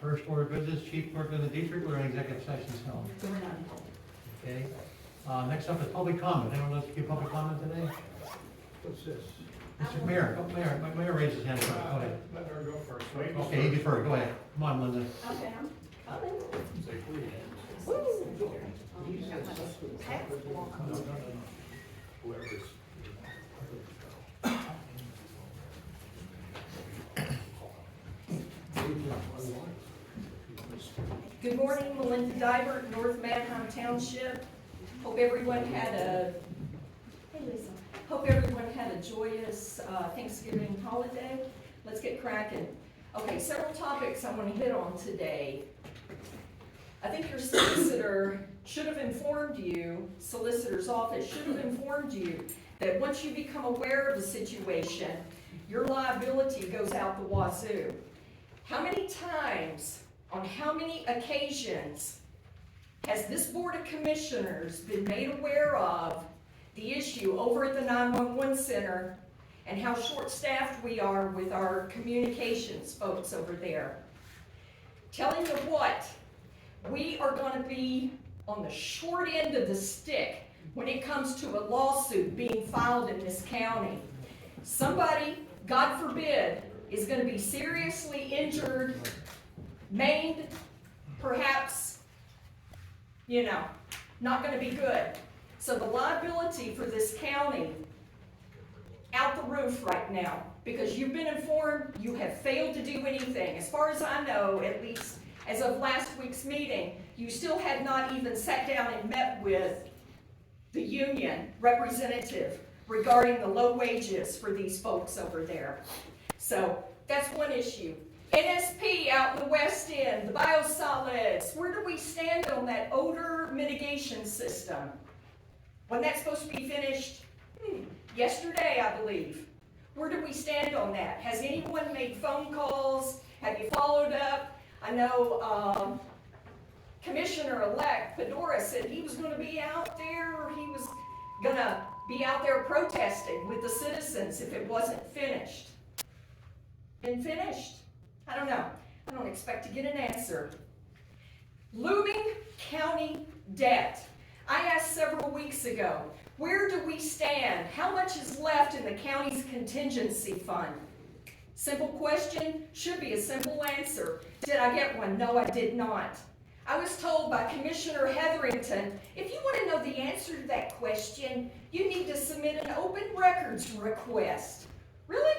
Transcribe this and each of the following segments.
First order of business, Chief Clerk of the District, we're in executive session still. Going on. Okay. Next up is public comment. Anyone like to give public comment today? What's this? Mr. Mayor, Mayor raised his hand. Go ahead. Let her go first. Okay, you defer. Go ahead. Come on, Linda. Okay, I'm coming. Say please. Woo! Got my hats on. No. Whoever's. Good morning, Melinda Dibert, North Manheim Township. Hope everyone had a, hey Lisa, hope everyone had a joyous Thanksgiving holiday. Let's get cracking. Okay, several topics I want to hit on today. I think your solicitor should have informed you, solicitor's office should have informed you that once you become aware of the situation, your liability goes out the wazoo. How many times, on how many occasions has this Board of Commissioners been made aware of the issue over at the 911 center and how short-staffed we are with our communications folks over there? Telling you what, we are going to be on the short end of the stick when it comes to a lawsuit being filed in this county. Somebody, God forbid, is going to be seriously injured, maimed, perhaps, not going to be good. So the liability for this county, out the roof right now, because you've been informed you have failed to do anything. As far as I know, at least as of last week's meeting, you still had not even sat down and met with the union representative regarding the low wages for these folks over there. So that's one issue. NSP out in the West End, the biosolids, where do we stand on that odor mitigation system? When that's supposed to be finished? Yesterday, I believe. Where do we stand on that? Has anyone made phone calls? Have you followed up? I know Commissioner-elect Fedora said he was going to be out there, or he was going to be out there protesting with the citizens if it wasn't finished. Been finished? I don't know. I don't expect to get an answer. Looming county debt. I asked several weeks ago, where do we stand? How much is left in the county's contingency fund? Simple question, should be a simple answer. Did I get one? No, I did not. I was told by Commissioner Hetherington, if you want to know the answer to that question, you need to submit an open records request. Really?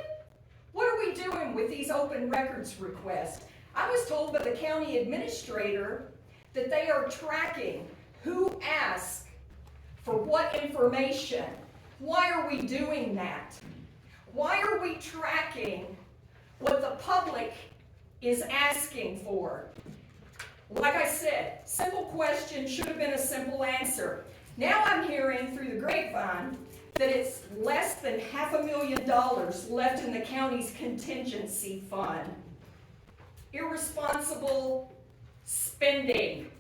What are we doing with these open records requests? I was told by the county administrator that they are tracking who asked for what information. Why are we doing that? Why are we tracking what the public is asking for? Like I said, simple question, should have been a simple answer. Now I'm hearing through the grapevine that it's less than $500,000 left in the county's contingency fund. Irresponsible spending.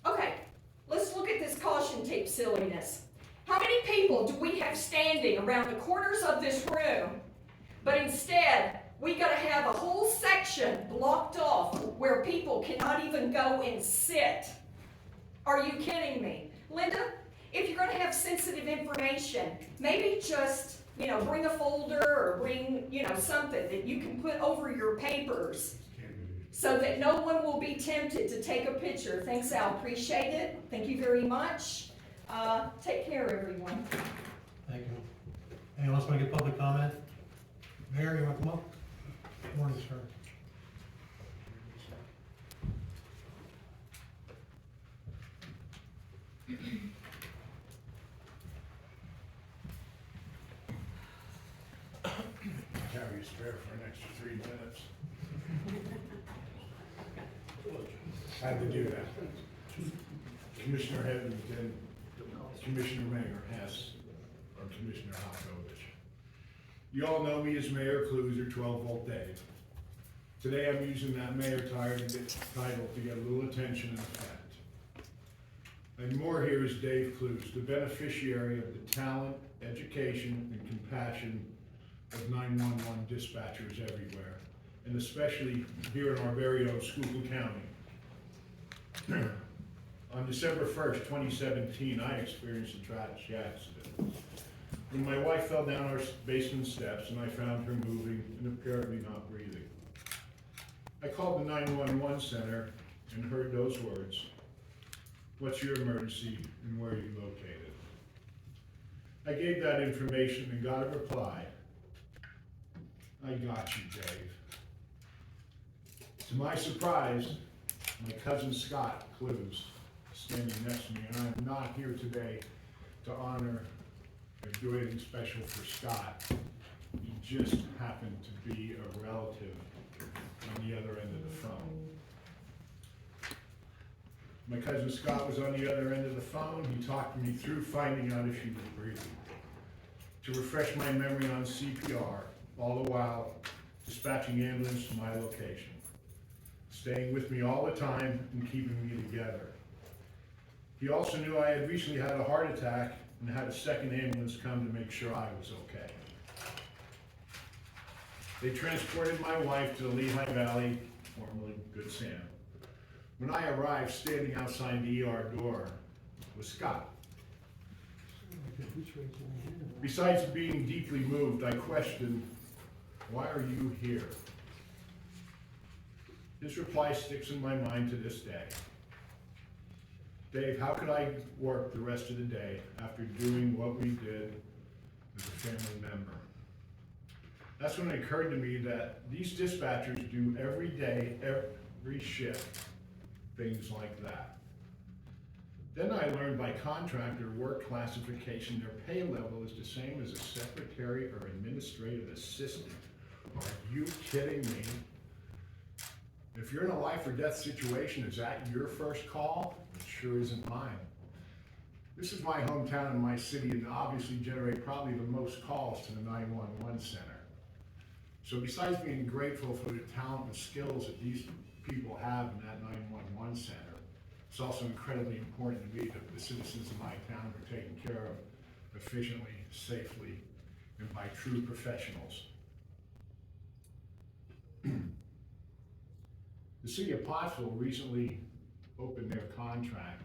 Okay, let's look at this caution tape silliness. How many people do we have standing around the corners of this room, but instead we gotta have a whole section blocked off where people cannot even go and sit? Are you kidding me? Linda, if you're going to have sensitive information, maybe just, bring a folder or bring, something that you can put over your papers so that no one will be tempted to take a picture. Thanks, Al. Appreciate it. Thank you very much. Take care, everyone. Thank you. Anyone else want to give public comment? Mayor, you want to come up? Good morning, sir. Carry a spare for an extra 3 minutes. Had to do that. Commissioner Hetherington, Commissioner Mayor Hess, or Commissioner Hokovich. You all know me as Mayor Clews or 12 Volt Dave. Today I'm using that mayor title to get a little attention and effect. And more here is Dave Clews, the beneficiary of the talent, education, and compassion of 911 dispatchers everywhere, and especially here in our very own Schuylkill County. On December 1st, 2017, I experienced a tragic accident. When my wife fell down our basement steps and I found her moving and apparently not breathing. I called the 911 center and heard those words, "What's your emergency and where are you located?" I gave that information and got a reply, "I got you, Dave." To my surprise, my cousin Scott Clews is standing next to me, and I'm not here today to honor or do anything special for Scott. He just happened to be a relative on the other end of the phone. My cousin Scott was on the other end of the phone. He talked me through finding out if she was breathing, to refresh my memory on CPR, all the while dispatching ambulance to my location, staying with me all the time and keeping me together. He also knew I had recently had a heart attack and had a second ambulance come to make sure I was okay. They transported my wife to the Lehigh Valley, formerly Good Sam. When I arrived, standing outside the ER door was Scott. Besides being deeply moved, I questioned, "Why are you here?" His reply sticks in my mind to this day. "Dave, how could I work the rest of the day after doing what we did as a family member?" That's when it occurred to me that these dispatchers do every day, every shift, things like that. Then I learned by contract or work classification, their pay level is the same as a secretary or administrative assistant. Are you kidding me? If you're in a life or death situation, is that your first call? It sure isn't mine. This is my hometown and my city, and obviously generate probably the most calls to the 911 center. So besides being grateful for the talent and skills that these people have in that 911 center, it's also incredibly important to me that the citizens of my town are taken care of efficiently, safely, and by true professionals. The city of Pottsville recently opened their contract.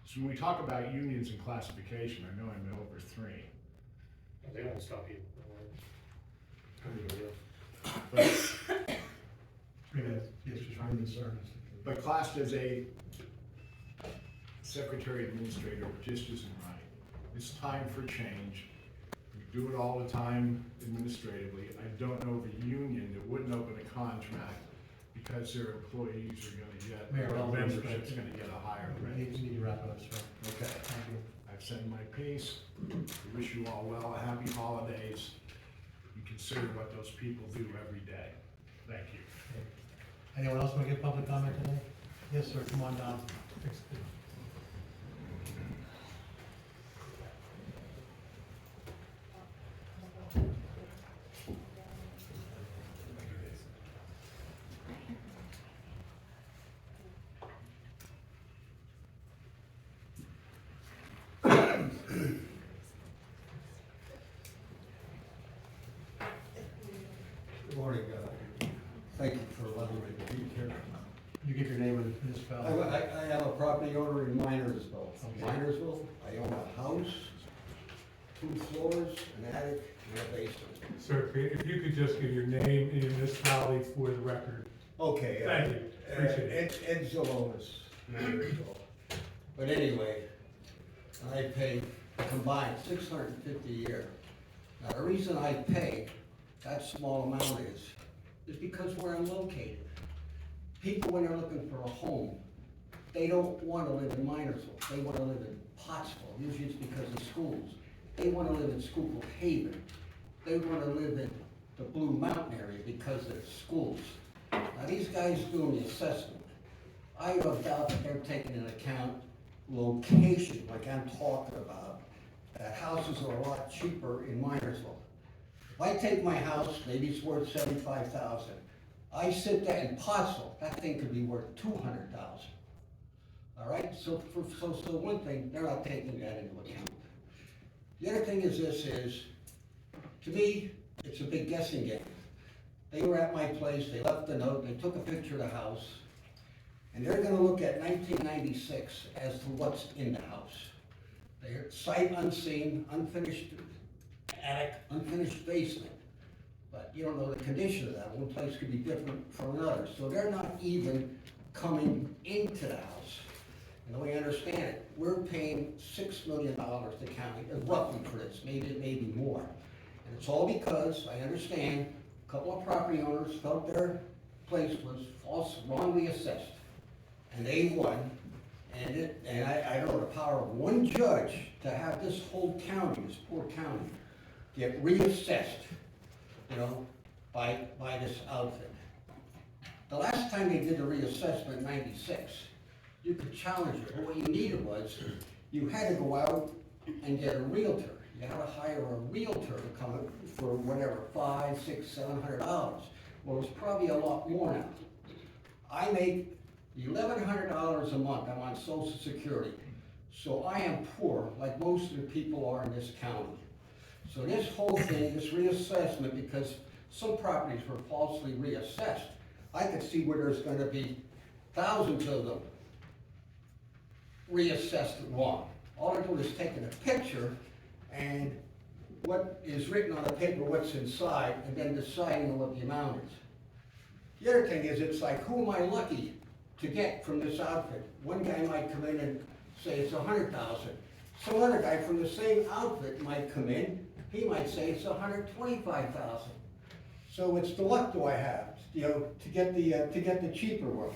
So when we talk about unions and classification, I know I'm over three. They won't stop you. But, 3 minutes, yes, just 3 minutes, sir. but classed as a secretary administrator just isn't right. It's time for change. We do it all the time administratively. I don't know of a union that wouldn't open a contract because their employees are gonna get, Mayor, their all membership's respect. gonna get a higher We rate. need to wrap it up, sir. Okay, Thank you. I've said my piece. I wish you all well, happy holidays, and consider what those people do every day. Thank you. Anyone else want to give public comment today? Yes, sir, come on down. Good morning. Thank you for allowing me to be here. You give your name and municipality. I am a property owner in Minersville. Okay. Minersville, I own a house, 2 floors, an attic, and a basement. Sir, if you could just give your name and your municipality for the record. Okay. Thank you. Appreciate it. Ed Zalonis, Minersville. But anyway, I pay combined $650 a year. Now, the reason I pay that small amount is because where I'm located. People, when they're looking for a home, they don't want to live in Minersville. They want to live in Pottsville. Usually it's because of schools. They want to live in Schuylkill Haven. They want to live in the Blue Mountain area because of schools. Now, these guys doing the assessment, I have no doubt that they're taking into account location, like I'm talking about, that houses are a lot cheaper in Minersville. If I take my house, maybe it's worth $75,000. I sit there in Pottsville, that thing could be worth $200,000. All right, so one thing, they're not taking that into account. The other thing is this is, to me, it's a big guessing game. They were at my place, they left a note, they took a picture of the house, and they're gonna look at 1996 as to what's in the house. They're sight unseen, unfinished attic, unfinished basement. But you don't know the condition of that. One place could be different from another. So they're not even coming into the house. And the way I understand it, we're paying $6 million to county, roughly for this, maybe more. And it's all because, I understand, a couple of property owners felt their place was wrongly assessed. And they won. And I don't know the power of one judge to have this whole county, this poor county, get reassessed, you know, by this outfit. The last time they did the reassessment in '96, you could challenge it, but what you needed was, you had to go out and get a realtor. You had to hire a realtor to come in for whatever, $500, $600, $700. Well, it's probably a lot more now. I make $1,100 a month, I'm on Social Security. So I am poor, like most of the people are in this county. So this whole thing, this reassessment, because some properties were falsely reassessed, I could see where there's gonna be thousands of them reassessed wrong. All I do is taking a picture and what is written on the paper, what's inside, and then deciding what the amount is. The other thing is, it's like, who am I lucky to get from this outfit? One guy might come in and say it's 100,000. Some other guy from the same outfit might come in, he might say it's 125,000. So it's the luck do I have, you know, to get the cheaper one.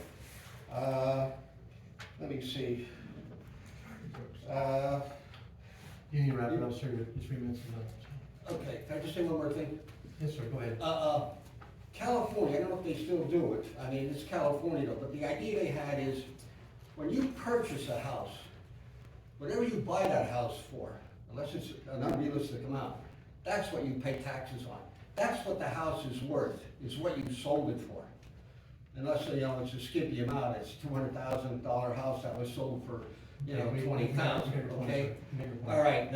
Let me see. You need to wrap it up, sir, your 3 minutes is up. Okay, can I just say one more thing? Yes, sir, go ahead. California, I don't know if they still do it, I mean, it's California though, but the idea they had is, when you purchase a house, whatever you buy that house for, unless it's an unrealistic amount, that's what you pay taxes on. That's what the house is worth, is what you sold it for. Unless, you know, it's a skimpy amount, it's $200,000 house that was sold for, you know, 20,000, okay? All right,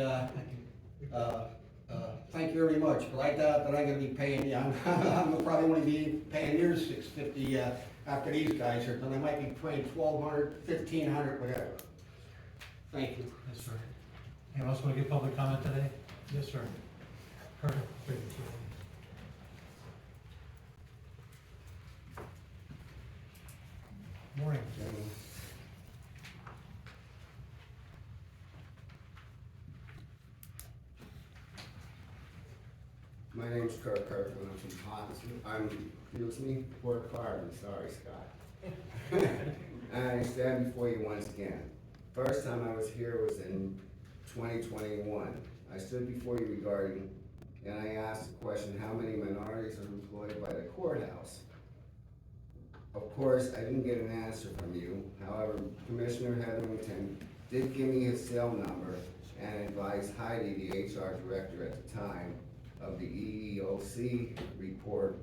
thank you very much, but I doubt that I'm gonna be paying, I'm probably only be paying near $650, after these guys are done. I might be paying $1,200, $1,500, whatever. Thank you. Yes, sir. Anyone else want to give public comment today? Yes, sir. Perfect. Morning. My name's Kurt Kirkland, I'm from Pottsville, Port Carbon, sorry, Scott. And I stand before you once again. First time I was here was in 2021. I stood before you regarding, and I asked the question, how many minorities are employed by the courthouse? Of course, I didn't get an answer from you. However, Commissioner Hetherington did give me his cell number and advised Heidi, the HR director at the time, of the EEOC report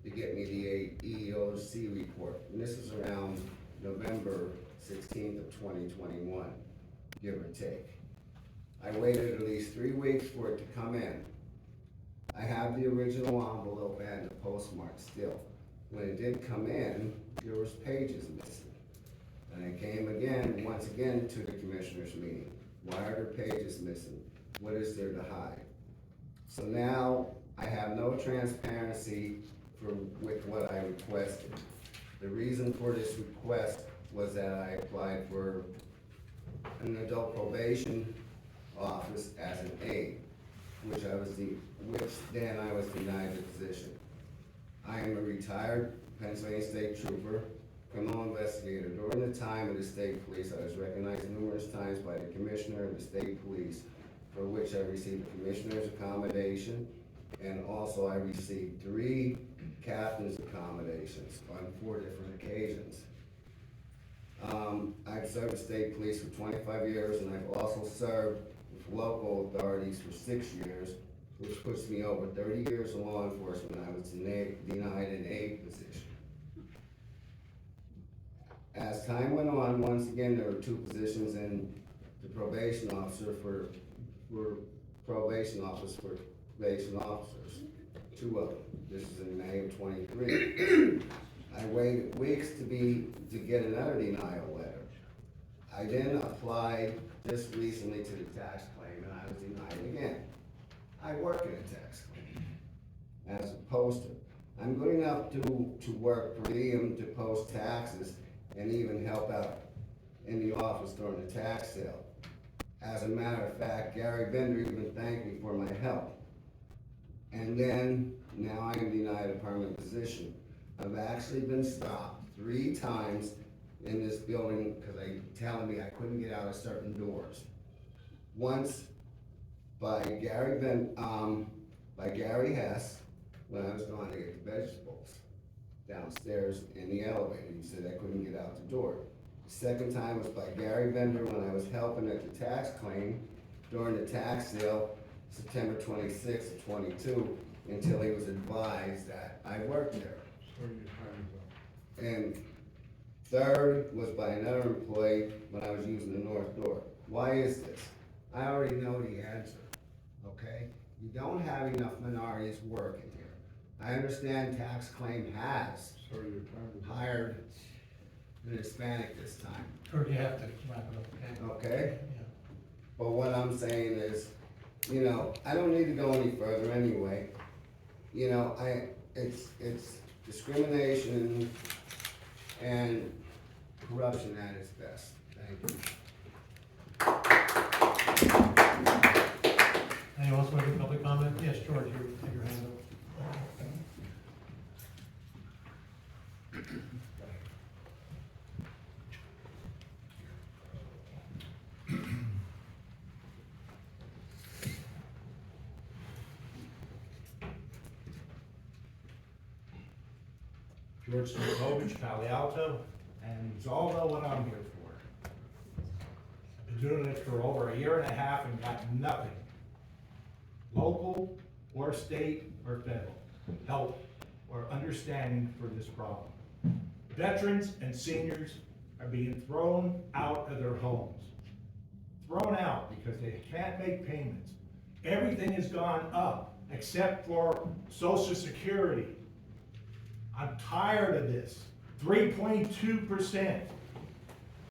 to get me the EEOC report. And this is around November 16th of 2021, give or take. I waited at least 3 weeks for it to come in. I have the original envelope and the postmark still. When it did come in, there was pages missing. And I came again, once again, to the commissioners meeting. Why are there pages missing? What is there to hide? So now I have no transparency with what I requested. The reason for this request was that I applied for an adult probation office as an aide, which then I was denied the position. I am a retired Pennsylvania State Trooper, criminal investigator. During the time of the state police, I was recognized numerous times by the commissioner of the state police, for which I received a commissioner's accommodation, and also I received 3 captain's accommodations on 4 different occasions. I've served the state police for 25 years, and I've also served with local authorities for 6 years, which puts me over 30 years in law enforcement. I was denied an aide position. As time went on, once again, there were 2 positions in the probation officer for probation officers. 2 of them. This is in May of '23. I waited weeks to get another denial letter. I then applied just recently to the tax claim, and I was denied again. I work in a tax claim, as opposed to, I'm good enough to work per diem, to post taxes, and even help out in the office during the tax sale. As a matter of fact, Gary Bender even thanked me for my help. And then, now I am denied a permanent position. I've actually been stopped 3 times in this building because they telling me I couldn't get out of certain doors. Once by Gary Hess, when I was going to get the vegetables downstairs in the elevator. He said I couldn't get out the door. The second time was by Gary Bender when I was helping at the tax claim during the tax sale, September 26th of '22, until he was advised that I worked there. And third was by another employee when I was using the north door. Why is this? I already know the answer, okay? You don't have enough minorities working here. I understand tax claim has hired an Hispanic this time, Kurt, you have to wrap it up, okay? okay? Yeah. But what I'm saying is, you know, I don't need to go any further anyway. You know, it's discrimination and corruption at its best. Thank you. Anyone else want to give public comment? Yes, George, you have your hand up. George Stojkovic, Palo Alto, and you all know what I'm here for. I've been doing it for over 1.5 years and got nothing, local or state or federal, help or understanding for this problem. Veterans and seniors are being thrown out of their homes. Thrown out because they can't make payments. Everything has gone up except for Social Security. I'm tired of this. 3.2%.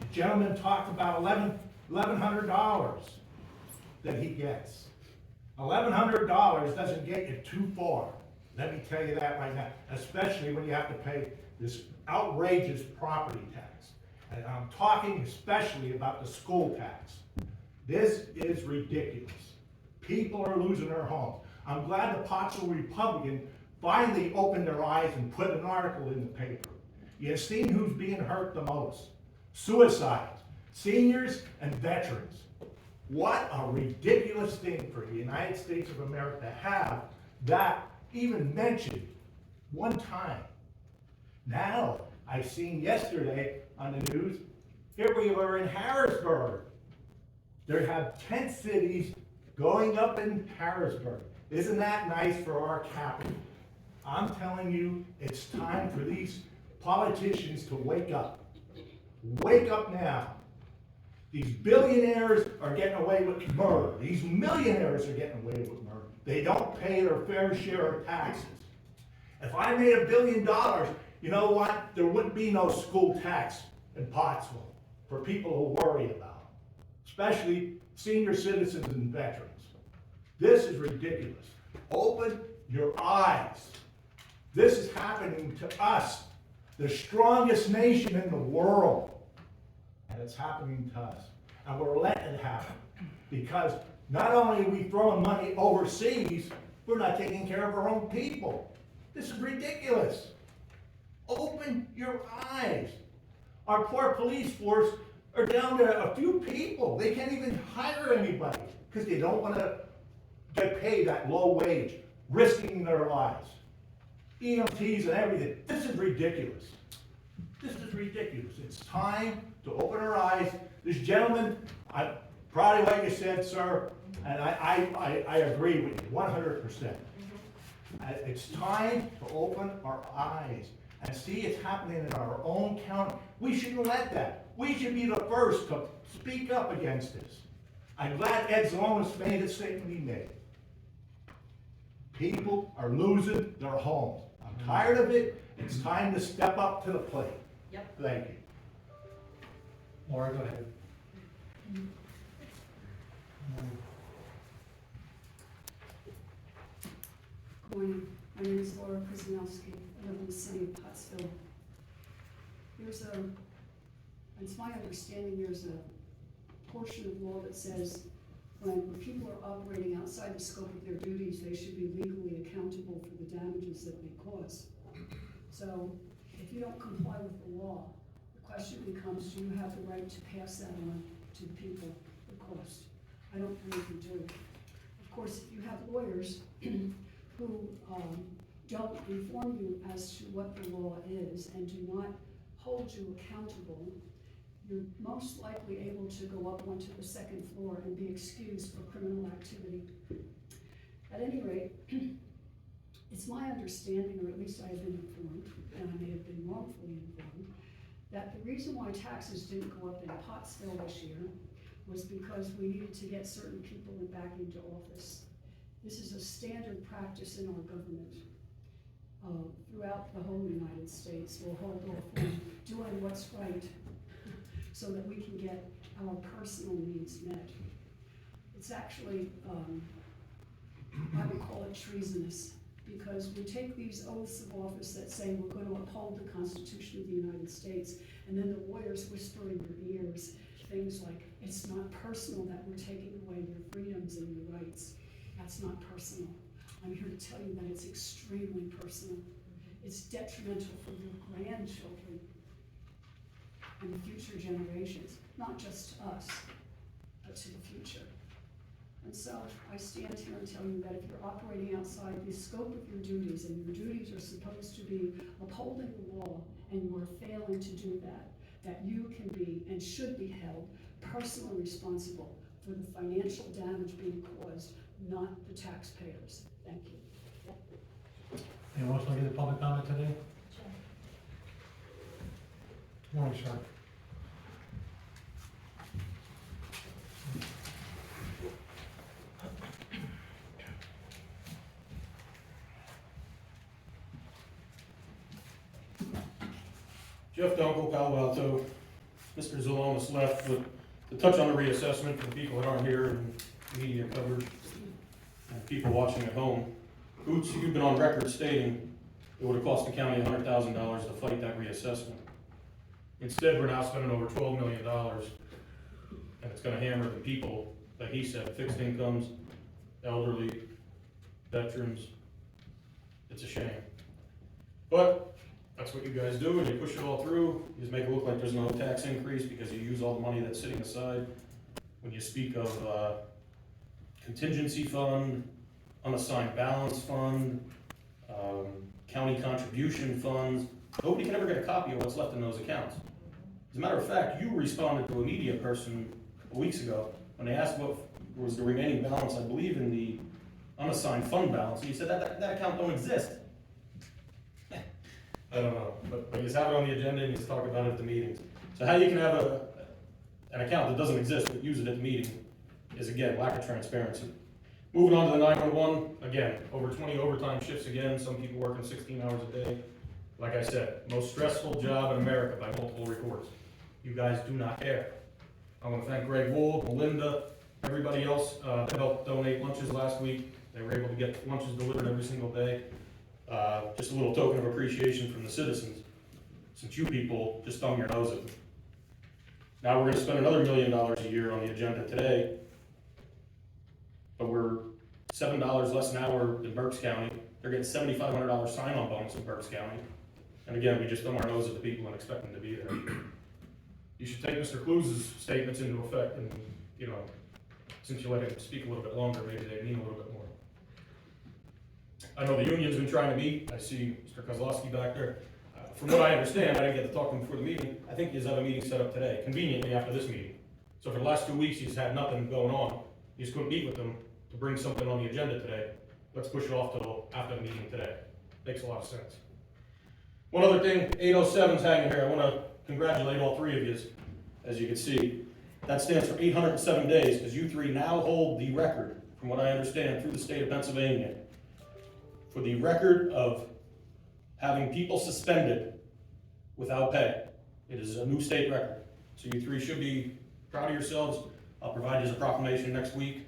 The gentleman talked about $1,100 that he gets. $1,100 doesn't get you too far. Let me tell you that right now, especially when you have to pay this outrageous property tax. And I'm talking especially about the school tax. This is ridiculous. People are losing their homes. I'm glad the Pottsville Republican finally opened their eyes and put an article in the paper. You've seen who's being hurt the most. Suicides, seniors, and veterans. What a ridiculous thing for the United States of America to have that even mentioned one time. Now, I've seen yesterday on the news, here we were in Harrisburg. There have tent cities going up in Harrisburg. Isn't that nice for our capital? I'm telling you, it's time for these politicians to wake up. Wake up now. These billionaires are getting away with murder. These millionaires are getting away with murder. They don't pay their fair share of taxes. If I made $1 billion, you know what? There wouldn't be no school tax in Pottsville for people to worry about, especially senior citizens and veterans. This is ridiculous. Open your eyes. This is happening to us, the strongest nation in the world. And it's happening to us. And we're letting it happen. Because not only are we throwing money overseas, we're not taking care of our own people. This is ridiculous. Open your eyes. Our poor police force are down to a few people. They can't even hire anybody because they don't want to get paid that low wage, risking their lives. EMTs and everything. This is ridiculous. This is ridiculous. It's time to open our eyes. This gentleman, I'm proud of what you said, sir, and I agree with you 100%. It's time to open our eyes and see it's happening in our own county. We shouldn't let that. We should be the first to speak up against this. I'm glad Ed Zalonis made the statement he made. People are losing their homes. I'm tired of it. It's time to step up to the plate. Yep. Thank you. Laura, go ahead. Good morning, my name is Laura Krasnowski, I live in the city of Pottsville. It's my understanding there's a portion of law that says when people are operating outside the scope of their duties, they should be legally accountable for the damages that they cause. So if you don't comply with the law, the question becomes, do you have the right to pass that on to the people, the cost? I don't believe you do. Of course, if you have lawyers who don't inform you as to what the law is and do not hold you accountable, you're most likely able to go up onto the second floor and be excused for criminal activity. At any rate, it's my understanding, or at least I have been informed, and I may have been wrongfully informed, that the reason why taxes didn't go up in Pottsville this year was because we needed to get certain people back into office. This is a standard practice in our government. Throughout the whole United States, we'll hold off on doing what's right so that we can get our personal needs met. It's actually, I would call it treasonous, because we take these oaths of office that say we're going to uphold the Constitution of the United States, and then the lawyers whisper in your ears things like, it's not personal that we're taking away your freedoms and your rights. That's not personal. I'm here to tell you that it's extremely personal. It's detrimental for your grandchildren and the future generations, not just to us, but to the future. And so I stand here and tell you that if you're operating outside the scope of your duties, and your duties are supposed to be upholding the law, and you are failing to do that, that you can be and should be held personally responsible for the financial damage being caused, not the taxpayers. Thank you. Anyone else want to give a public comment today? Good morning, sir. Jeff Dunkel, Palo Alto. Mr. Zalonis left, but to touch on the reassessment for the people that aren't here and media coverage and people watching at home, Boots, you've been on record stating it would have cost the county $100,000 to fight that reassessment. Instead, we're now spending over $12 million, and it's gonna hammer the people, like he said, fixed incomes, elderly, veterans. It's a shame. But that's what you guys do, and you push it all through. You just make it look like there's no tax increase because you use all the money that's sitting aside. When you speak of contingency fund, unassigned balance fund, county contribution funds, nobody can ever get a copy of what's left in those accounts. As a matter of fact, you responded to a media person a couple weeks ago when they asked what was the remaining balance, I believe, in the unassigned fund balance, and you said that account don't exist. I don't know, but you just have it on the agenda and you just talk about it at the meetings. So how you can have an account that doesn't exist but use it at the meeting is, again, lack of transparency. Moving on to the 911, again, over 20 overtime shifts again, some people working 16 hours a day. Like I said, most stressful job in America by multiple reports. You guys do not care. I want to thank Greg Wool, Melinda, everybody else that helped donate lunches last week. They were able to get lunches delivered every single day. Just a little token of appreciation from the citizens, since you people just thumb your nose at them. Now we're going to spend another $1 million a year on the agenda today, but we're $7 less an hour than Berks County. They're getting $7,500 sign-on bonus in Berks County. And again, we just thumb our nose at the people and expect them to be there. You should take Mr. Clews' statements into effect, and, you know, since you let him speak a little bit longer, maybe they mean a little bit more. I know the union's been trying to meet. I see Mr. Kozlowski back there. From what I understand, I didn't get to talk to him before the meeting. I think he's have a meeting set up today, conveniently after this meeting. So for the last 2 weeks, he's had nothing going on. He just couldn't meet with them to bring something on the agenda today. Let's push it off till after the meeting today. Makes a lot of sense. One other thing, 807's hanging here. I want to congratulate all three of you, as you can see. That stands for 807 days, because you three now hold the record, from what I understand, through the state of Pennsylvania, for the record of having people suspended without pay. It is a new state record. So you three should be proud of yourselves. I'll provide you a proclamation next week.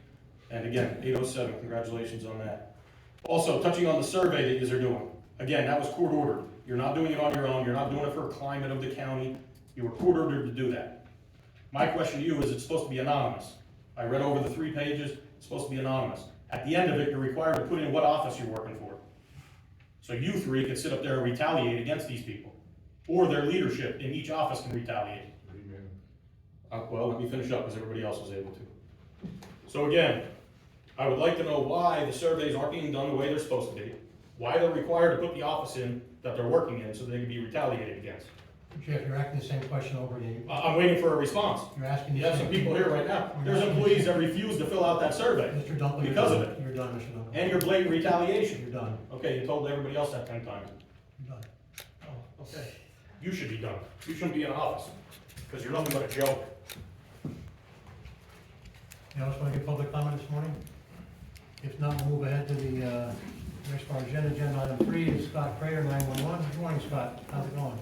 And again, 807, congratulations on that. Also, touching on the survey that you're doing. Again, that was court ordered. You're not doing it on your own. You're not doing it for a climate of the county. You were court ordered to do that. My question to you is, it's supposed to be anonymous. I read over the 3 pages. It's supposed to be anonymous. At the end of it, you're required to put in what office you're working for. So you three can sit up there and retaliate against these people. Or their leadership in each office can retaliate. Well, let me finish up because everybody else was able to. So again, I would like to know why the surveys aren't being done the way they're supposed to be. Why they're required to put the office in that they're working in so they can be retaliated against. Jeff, you're asking the same question over again. I'm waiting for a response. You're asking. You have some people here right now. There's employees that refuse to fill out that survey. Mr. Dunkley, because of it. You're done, Mr. Dunkley. And your blatant retaliation. You're done. Okay, you told everybody else that 10 times. You're done. Oh, okay. You should be done. You shouldn't be in office because you're nothing but a joke. Anyone else want to give public comment this morning? If not, we'll move ahead to the next part of our agenda. Agenda item 3 is Scott Prater, 911. Good morning, Scott. How's it going?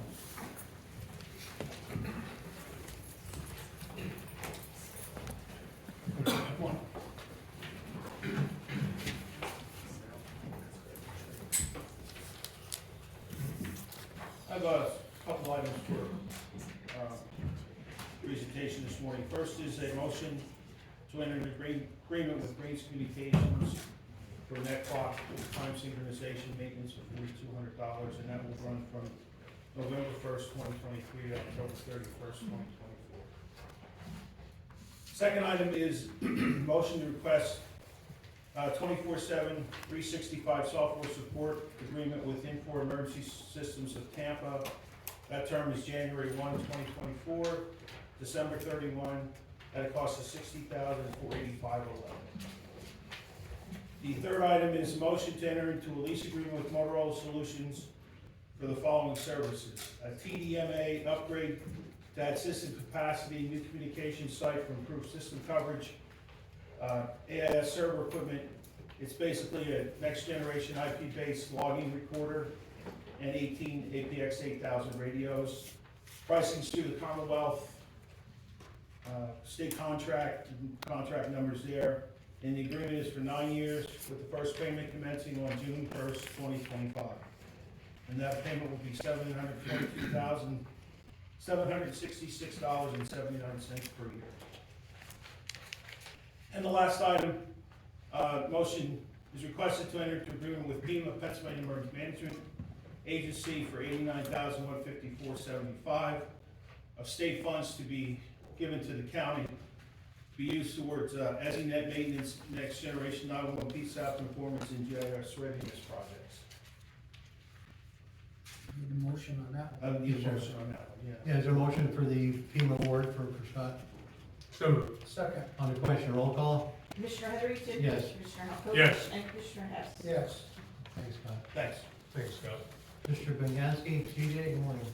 I have a couple items for presentation this morning. First is a motion to enter an agreement with Greens Communications for net clock time synchronization maintenance of $4,200, and that will run from November 1st, 2023 to October 31st, 2024. Second item is motion to request 24/7, 365 software support agreement with Infor Emergency Systems of Tampa. That term is January 1, 2024, December 31, at a cost of $60,485.11. The third item is motion to enter into a lease agreement with Motorola Solutions for the following services: a TDMA upgrade to add system capacity, new communication site for improved system coverage, AIS server equipment. It's basically a next generation IP-based logging recorder and 18 APX 8000 radios. Pricing's through the Commonwealth, state contract numbers there. And the agreement is for 9 years with the first payment commencing on June 1st, 2025. And that payment will be $766.79 per year. And the last item, motion is requested to enter into agreement with PEMA, Pennsylvania Emergency Management Agency, for $89,154.75 of state funds to be given to the county, to be used towards EZNet maintenance, next generation 911 PSAP performance, and GIS readiness projects. Need a motion on that? I need a motion on that one, yeah. Yeah, is there a motion for the FEMA award for Scott? So moved. Second. On the question, roll call? Commissioner Heatherington? Yes. Commissioner Halkovich? Yes. And Commissioner Hess? Yes. Thanks, Scott. Thanks. Thanks, Scott. Mr. Benyansky, TJ, good morning.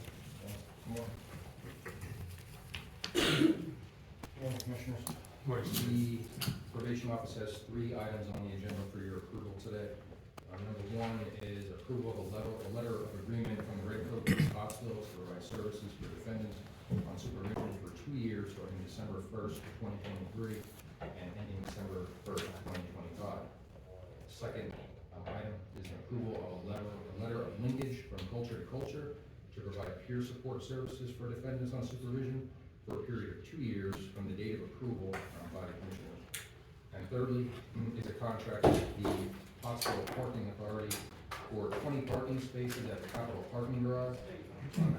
Morning, Commissioners. Morning. The probation office has 3 items on the agenda for your approval today. Number 1 is approval of a letter of agreement from the Red Coat of Pottsville to provide services for defendants on supervision for 2 years starting December 1st, 2023 and ending December 1st, 2025. Second item is an approval of a letter of linkage from Culture to Culture to provide peer support services for defendants on supervision for a period of 2 years from the date of approval by the Commissioners. And thirdly is a contract with the Pottsville Parking Authority for 20 parking spaces at the Capitol Parking Garage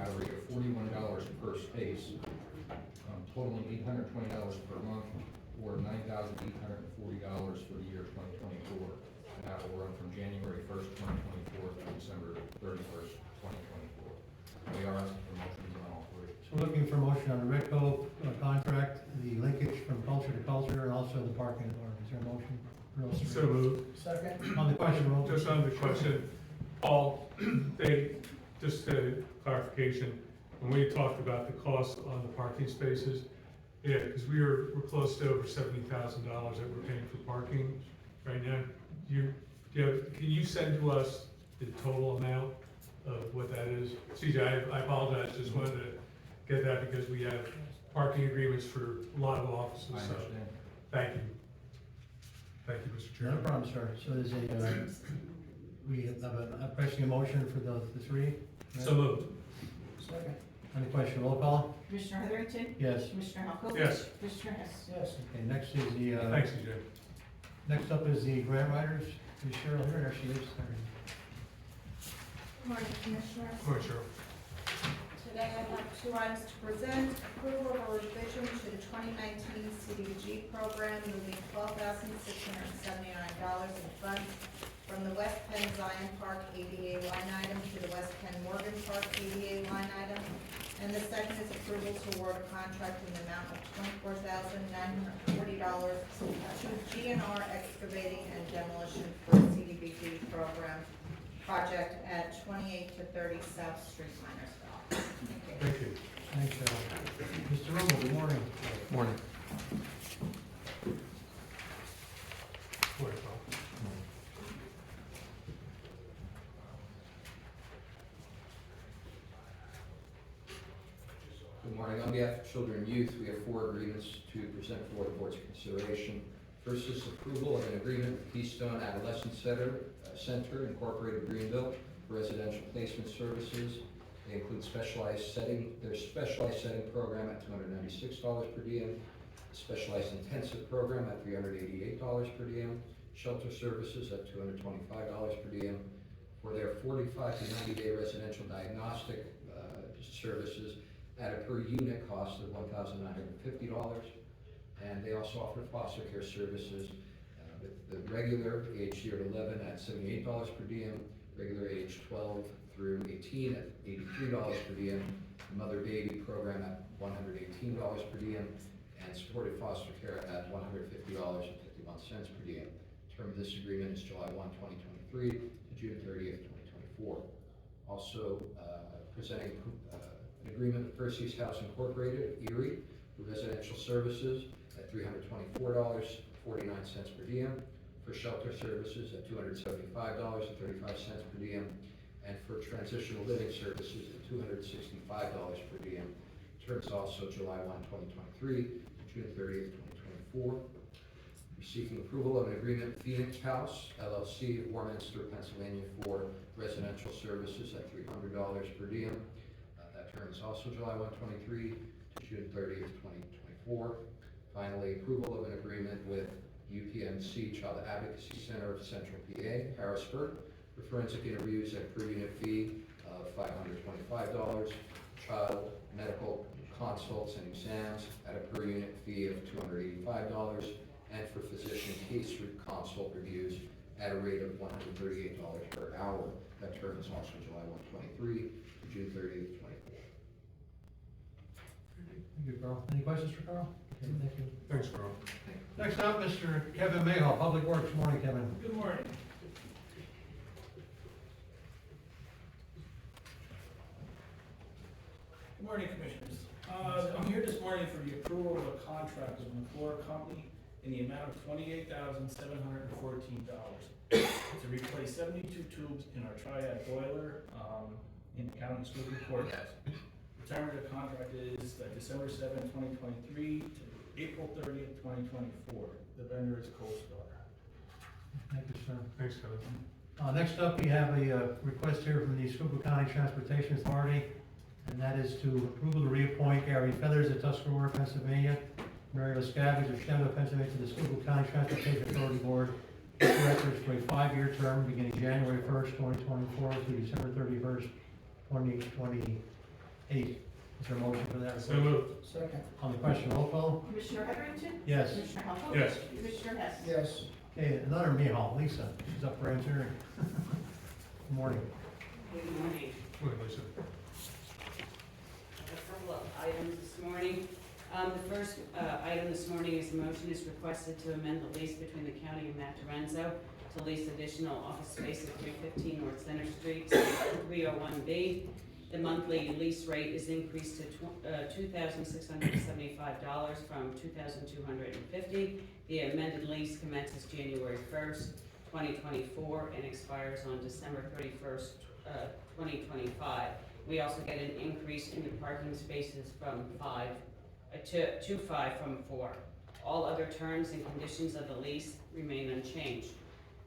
at a rate of $41 per space, totaling $820 per month, or $9,840 for the year 2024. And that will run from January 1st, 2024 to December 31st, 2024. We are asking for motions on all 3. So we're looking for motion on the Redco contract, the linkage from Culture to Culture, and also the parking authority. Is there a motion for those 3? So moved. Second. On the question, roll. Just on the question, Paul, just a clarification, when we talked about the cost on the parking spaces, yeah, because we're close to over $70,000 that we're paying for parking right now. Can you send to us the total amount of what that is? CJ, I apologize, just wanted to get that because we have parking agreements for a lot of offices, I so, understand. thank you. Thank you, Mr. No Chairman. problem, sir. So there's we have a pressing motion for the three? So moved. Second. On the question, roll call? Commissioner Heatherington? Yes. Commissioner Halkovich? Yes. Commissioner Hess? Yes. Okay, next is the, Thanks, CJ. next up is the grant writers. Is Cheryl here? There she is. Good morning, Commissioners. Go ahead, Cheryl. Today I have two items to present. Approval of a revision to the 2019 CDBG program, moving $12,679 in funds from the West Penn Zion Park ADA line item to the West Penn Morgan Park ADA line item. And the second is approval to award a contract in the amount of $24,940 to GNR Excavating and Demolition for the CDBG program project at 28 to 30 South Street, Minersville. Thank you. Thank you. Thanks, Cheryl. Mr. Rumble, good morning. Morning. Go ahead, Carl. Good morning. On behalf of Children and Youth, we have 4 agreements to present for the board's consideration. First is approval of an agreement with Keystone Adolescent Center Incorporated Greenville for residential placement services. They include their specialized setting program at $296 per diem, specialized intensive program at $388 per diem, shelter services at $225 per diem. For their 45 to 90-day residential diagnostic services at a per unit cost of $1,950. And they also offer foster care services with the regular age 0 to 11 at $78 per diem, regular age 12 through 18 at $83 per diem, the mother-baby program at $118 per diem, and supported foster care at $150.51 per diem. The term of this agreement is July 1, 2023 to June 30th, 2024. Also presenting an agreement with Percy's House Incorporated of Erie for residential services at $324.49 per diem, for shelter services at $275.35 per diem, and for transitional living services at $265 per diem. Terms also July 1, 2023 to June 30th, 2024. We're seeking approval of an agreement with Phoenix House LLC of Warminster, Pennsylvania for residential services at $300 per diem. That term is also July 1, 2023 to June 30th, 2024. Finally, approval of an agreement with UPMC Child Advocacy Center of Central PA, Harrisburg, for forensic interviews at per unit fee of $525, child medical consults and exams at a per unit fee of $285, and for physician case consult reviews at a rate of $138 per hour. That term is also July 1, 23 to June 30th, 24. Thank you, Carl. Any questions for Carl? Okay, thank you. Thanks, Carl. Next up, Mr. Kevin Mayhaw, Public Works. Morning, Kevin. Good morning. Good morning, Commissioners. I'm here this morning for the approval of a contract with McClure Company in the amount of $28,714 to replace 72 tubes in our triad boiler in the county Schuylkill courthouse. The term of the contract is December 7, 2023 to April 30th, 2024. The vendor is CoStar. Thank you, sir. Thanks, Kevin. Next up, we have a request here from the Schuylkill County Transportation Authority, and that is to approval to reappoint Gary Feathers of Tuscarora, Pennsylvania, Mary LaScavage of Shenandoah, Pennsylvania, to the Schuylkill County Transportation Authority Board of Directors for a 5-year term beginning January 1st, 2024 through December 31st, 2028. Is there a motion for that? So moved. Second. On the question, roll call? Commissioner Heatherington? Yes. Commissioner Halkovich? Yes. Commissioner Hess? Yes. Okay, another Mayhaw, Lisa, she's up for answering. Good morning. Good morning. Go ahead, Lisa. A couple of items this morning. The first item this morning is a motion is requested to amend the lease between the county and Matt Lorenzo to lease additional office space at 315 North Center Street, 301B. The monthly lease rate is increased to $2,675 from $2,250. The amended lease commences January 1st. 2024 and expires on December 31st, 2025. We also get an increase in the parking spaces from 5 to 5 from 4. All other terms and conditions of the lease remain unchanged.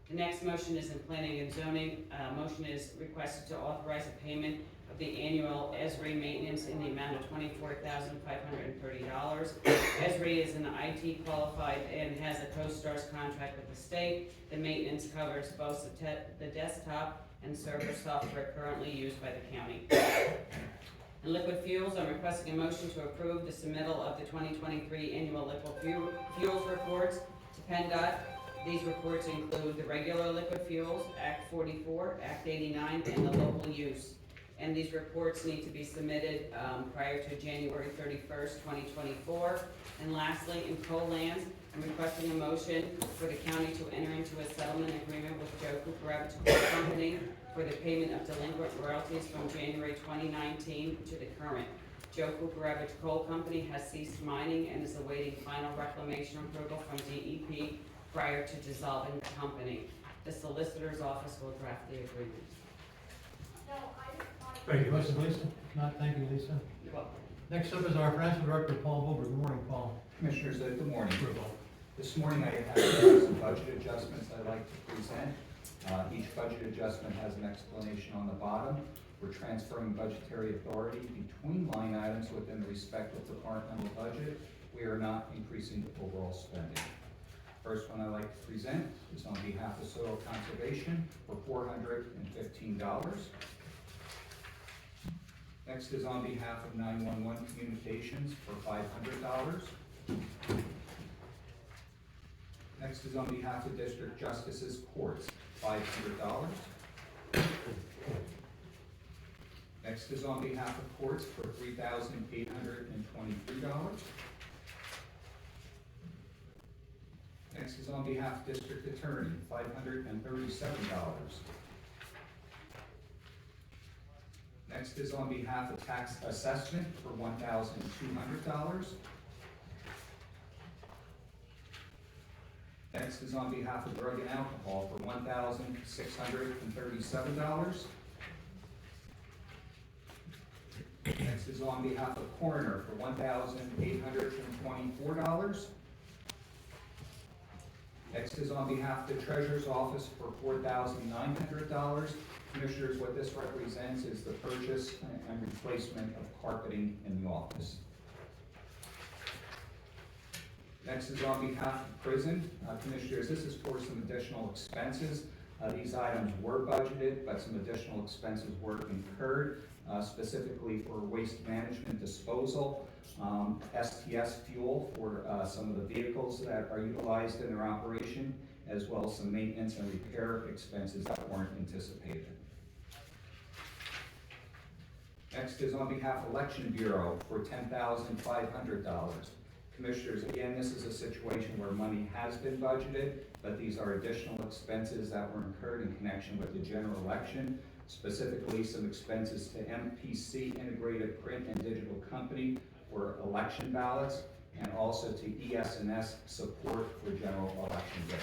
The next motion is in planning and zoning. Motion is requested to authorize a payment of the annual ESRI maintenance in the amount of $24,530. ESRI is an IT qualified and has a co-stars contract with the state. The maintenance covers both the desktop and server software currently used by the county. In liquid fuels, I'm requesting a motion to approve the submittal of the 2023 annual liquid fuels reports to PennDOT. These reports include the regular liquid fuels, Act 44, Act 89, and the local use. And these reports need to be submitted prior to January 31st, 2024. And lastly, in coal lands, I'm requesting a motion for the county to enter into a settlement agreement with Joe Cooperavich Coal Company for the payment of delinquent royalties from January 2019 to the current. Joe Cooperavich Coal Company has ceased mining and is awaiting final reclamation approval from DEP prior to dissolving the company. The solicitor's office will draft the agreement. Thank you, Lisa. Question, Lisa? If not, thank you, Lisa. You're welcome. Next up is our financial director, Paul Wilbur. Good morning, Paul. Commissioners, good morning. Sure, Paul. This morning I have some budget adjustments I'd like to present. Each budget adjustment has an explanation on the bottom. We're transferring budgetary authority between line items within the respective departmental budget. We are not increasing the overall spending. First one I'd like to present is on behalf of soil conservation for $415. Next is on behalf of 911 communications for $500. Next is on behalf of District Justices Courts, $500. Next is on behalf of courts for $3,823. Next is on behalf of District Attorney, $537. Next is on behalf of tax assessment for $1,200. Next is on behalf of drug and alcohol for $1,637. Next is on behalf of coroner for $1,824. Next is on behalf of the treasurer's office for $4,900. Commissioners, what this represents is the purchase and replacement of carpeting in the office. Next is on behalf of prison. Commissioners, this is for some additional expenses. These items were budgeted, but some additional expenses were incurred, specifically for waste management disposal, STS fuel for some of the vehicles that are utilized in their operation, as well as some maintenance and repair expenses that weren't anticipated. Next is on behalf of Election Bureau for $10,500. Commissioners, again, this is a situation where money has been budgeted, but these are additional expenses that were incurred in connection with the general election, specifically some expenses to MPC Integrated Print and Digital Company for election ballots, and also to ES&S support for general election day.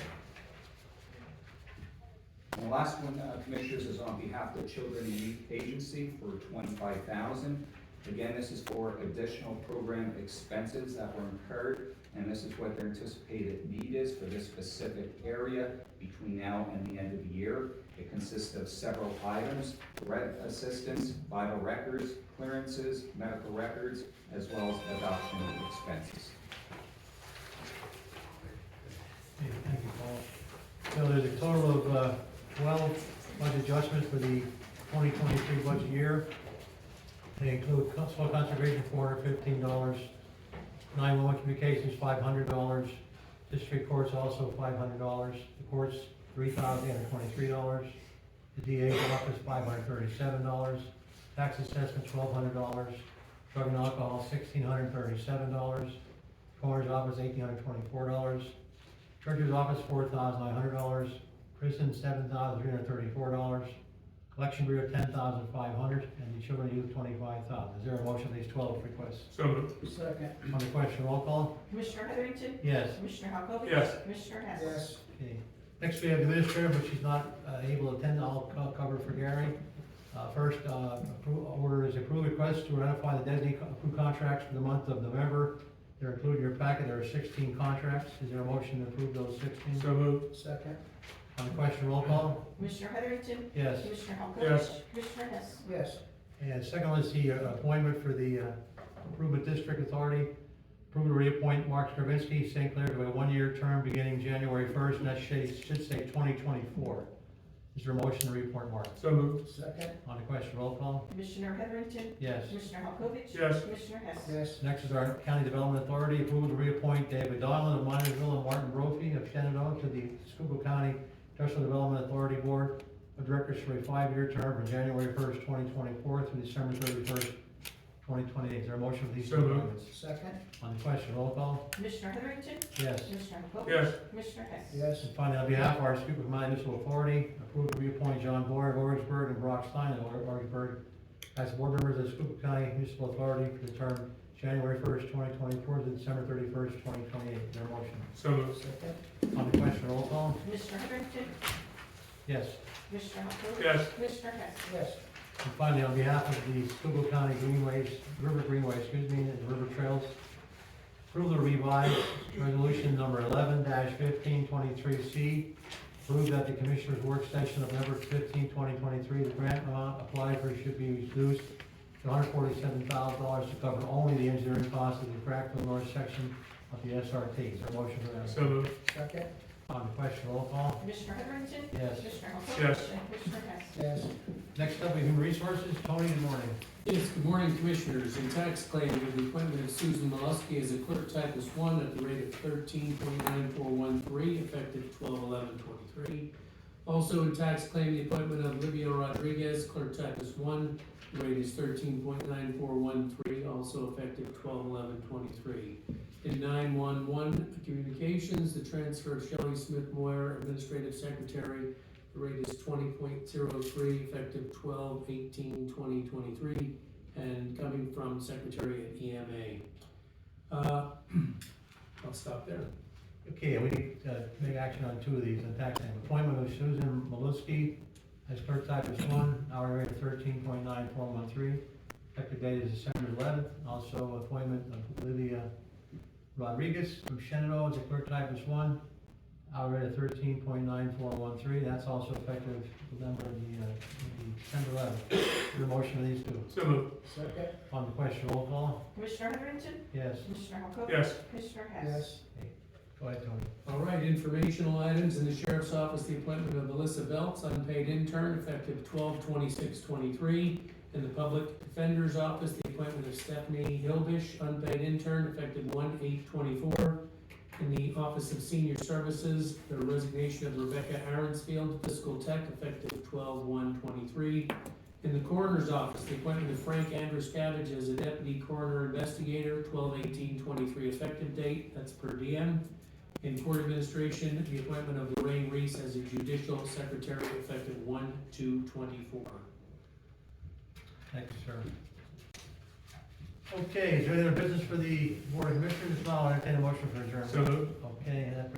And the last one, Commissioners, is on behalf of the Children and Youth Agency for $25,000. Again, this is for additional program expenses that were incurred, and this is what their anticipated need is for this specific area between now and the end of the year. It consists of several items: rent assistance, vital records, clearances, medical records, as well as adoption expenses. Okay, thank you, Paul. So there's a total of 12 budget adjustments for the 2023 budget year. They include soil conservation, $415, 911 communications, $500, district courts also $500, the courts $3,823, the DA's office $537, tax assessment $1,200, drug and alcohol $1,637, coroner's office $1,824, treasurer's office $4,900, prison $7,334, Election Bureau $10,500, and the Children and Youth $25,000. Is there a motion on these 12 requests? So moved. Second. On the question, roll call? Commissioner Heatherington? Yes. Commissioner Halkovich? Yes. Commissioner Hess? Yes. Okay. Next, we have the administrator, but she's not able to attend. I'll cover for Gary. First, order is approve request to ratify the designated approved contracts for the month of November. They're included in your packet. There are 16 contracts. Is there a motion to approve those 16? So moved. Second. On the question, roll call? Commissioner Heatherington? Yes. Commissioner Halkovich? Yes. Commissioner Hess? Yes. And second one is the appointment for the Improvement District Authority. Approve to reappoint Mark Stravinsky, St. Clair, to a one-year term beginning January 1st, and that should say 2024. Is there a motion to reappoint Mark? So moved. Second. On the question, roll call? Commissioner Heatherington? Yes. Commissioner Halkovich? Yes. Commissioner Hess? Yes. Next is our County Development Authority. Approval to reappoint David Donlin of Minersville and Martin Brophy of Shenandoah to the Schuylkill County Industrial Development Authority Board of Directors for a 5-year term from January 1st, 2024 through December 31st, 2028. Is there a motion for these two So moved. appointments? Second. On the question, roll call? Commissioner Heatherington? Yes. Commissioner Halkovich? Yes. Commissioner Hess? Yes. And finally, on behalf of our Schuylkill County Municipal Authority, approve to reappoint John Boyer of Orangeburg and Brock Stein of Orangeburg as board members of the Schuylkill County Municipal Authority for the term January 1st, 2024 to December 31st, 2028. Is there a motion? So moved. Second. On the question, roll call? Commissioner Heatherington? Yes. Commissioner Halkovich? Yes. Commissioner Hess? Yes. And finally, on behalf of the Schuylkill County River Greenway, and the River Trails, approval to revise resolution number 11-1523C. Approve that the Commissioner's work session of November 15, 2023, the grant amount applied for should be reduced to $147,000 to cover only the engineering costs of the Crackville North section of the SRT. Is there a motion for that? So moved. Second. On the question, roll call? Commissioner Heatherington? Yes. Commissioner Halkovich? Yes. And Commissioner Hess? Yes. Next up, we have Human Resources. Tony, good morning. Yes, good morning, Commissioners. In tax claim, we have the appointment of Susan Molesky as a clerk typist 1 at the rate of $13.9413, effective 12/11/23. Also in tax claim, the appointment of Livia Rodriguez, clerk typist 1, the rate is $13.9413, also effective 12/11/23. In 911 communications, the transfer of Shelley Smith Moyer, administrative secretary, the rate is 20.03, effective 12/18/2023, and coming from secretary at EMA. I'll stop there. Okay, we need to make action on 2 of these in tax claim. Appointment of Susan Maluski as clerk typist 1, hourly rate of $13.9413. Effective date is December 11th. Also, appointment of Livia Rodriguez from Shenandoah as a clerk typist 1, hourly rate of $13.9413. That's also effective December 11th. Is there a motion for these 2? So moved. Second. On the question, roll call? Commissioner Heatherington? Yes. Commissioner Halkovich? Yes. Commissioner Hess? Yes. Go ahead, Tony. All right, informational items in the Sheriff's Office, the appointment of Melissa Belts, unpaid intern, effective 12/26/23. In the Public Defender's Office, the appointment of Stephanie Hilbish, unpaid intern, effective 1/8/24. In the Office of Senior Services, the resignation of Rebecca Aronsfield, fiscal tech, effective 12/1/23. In the Coroner's Office, the appointment of Frank Andruskavich as a deputy coroner investigator, 12/18/23 effective date, that's per diem. In Court Administration, the appointment of Lorraine Reese as a judicial secretary, effective 1/2/24. Thank you, sir. Okay, is there any other business for the Board of Commissioners? Now, I'll entertain a motion for adjournment. So moved. Okay, that